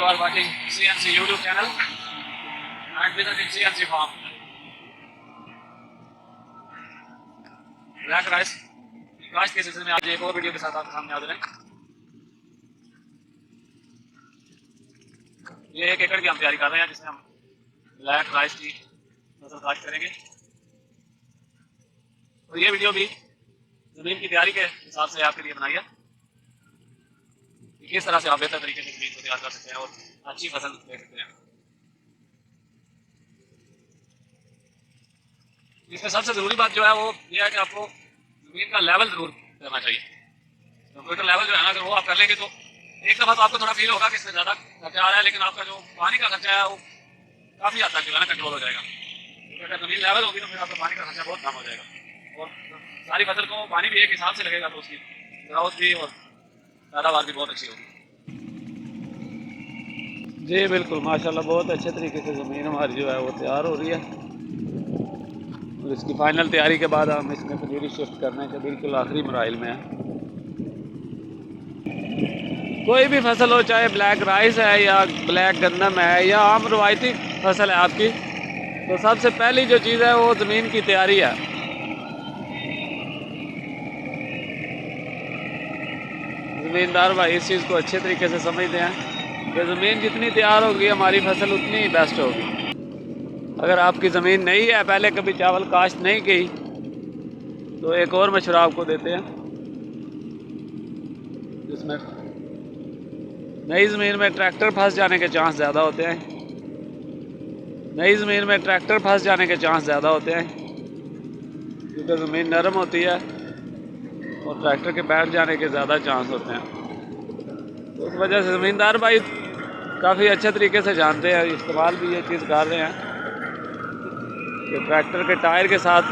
are watching CNC YouTube channel and visiting CNC farm. Black rice काश्त के सिलसिले में आज एक और वीडियो के साथ आपके सामने हाजिर हैं। ये 1 एकड़ की हम तैयारी कर रहे हैं जिसमें हम ब्लैक राइस की फसल काश्त करेंगे और ये वीडियो भी ज़मीन की तैयारी के हिसाब से आपके लिए बनाई है कि किस तरह से आप बेहतर तरीके से ज़मीन को तैयार कर सकते हैं और अच्छी फसल ले सकते हैं। इसमें सबसे ज़रूरी बात जो है वो ये है कि आपको ज़मीन का लेवल ज़रूर करना चाहिए। कंप्यूटर लेवल जो है ना अगर वो आप कर लेंगे तो एक दफ़ा तो आपको थोड़ा फील होगा कि इसमें ज़्यादा खर्चा आ रहा है, लेकिन आपका जो पानी का खर्चा है वो काफ़ी हद तक जो है ना कंट्रोल हो जाएगा। तो अगर ज़मीन लेवल होगी तो फिर आपका पानी का खर्चा बहुत कम हो जाएगा और सारी फसल को पानी भी एक हिसाब से लगेगा तो उसकी ग्रोथ भी और पैदावार भी बहुत अच्छी होगी। जी बिल्कुल, माशाल्लाह बहुत अच्छे तरीके से ज़मीन हमारी जो है वो तैयार हो रही है और इसकी फ़ाइनल तैयारी के बाद हम इसमें पनीरी शिफ्ट करने के बिल्कुल आखिरी मराइल में हैं। कोई भी फसल हो, चाहे ब्लैक राइस है या ब्लैक गंदम है या आम रवायती फसल है आपकी, तो सबसे पहली जो चीज़ है वो ज़मीन की तैयारी है। ज़मींदार भाई इस चीज़ को अच्छे तरीके से समझते हैं कि ज़मीन जितनी तैयार होगी हमारी फसल उतनी ही बेस्ट होगी। अगर आपकी ज़मीन नहीं है, पहले कभी चावल काश्त नहीं की, तो एक और मशवरा आपको देते हैं जिसमें नई ज़मीन में ट्रैक्टर फंस जाने के चांस ज़्यादा होते हैं। नई ज़मीन में ट्रैक्टर फंस जाने के चांस ज़्यादा होते हैं क्योंकि ज़मीन नरम होती है और ट्रैक्टर के बैठ जाने के ज़्यादा चांस होते हैं। तो उस वजह से ज़मींदार भाई काफ़ी अच्छे तरीके से जानते हैं, इस्तेमाल भी ये चीज़ कर रहे हैं कि ट्रैक्टर के टायर के साथ,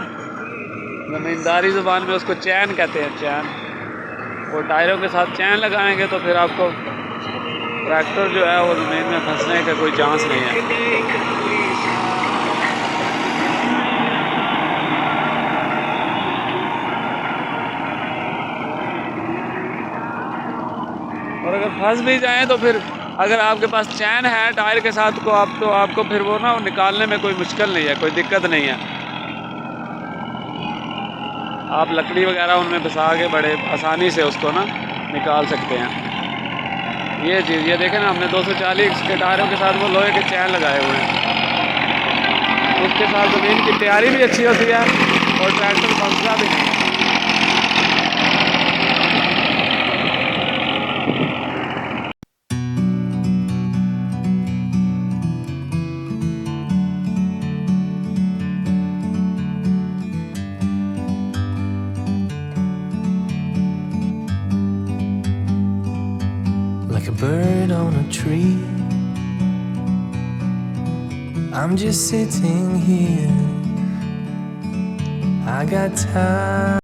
ज़मींदारी ज़ुबान में उसको चैन कहते हैं, चैन, वो टायरों के साथ चैन लगाएंगे तो फिर आपको ट्रैक्टर जो है वो ज़मीन में फंसने का कोई चांस नहीं है। और अगर फंस भी जाएं तो फिर अगर आपके पास चैन है टायर के साथ तो आपको फिर वो ना निकालने में कोई मुश्किल नहीं है, कोई दिक्कत नहीं है। आप लकड़ी वगैरह उनमें फंसा के बड़े आसानी से उसको ना निकाल सकते हैं। ये चीज़ ये देखें ना, हमने 240 के टायरों के साथ वो लोहे के चैन लगाए हुए हैं। उसके साथ ज़मीन की तैयारी भी अच्छी होती है और ट्रैक्टर फंसता भी नहीं। Like a bird on a tree, I'm just sitting here. I got time.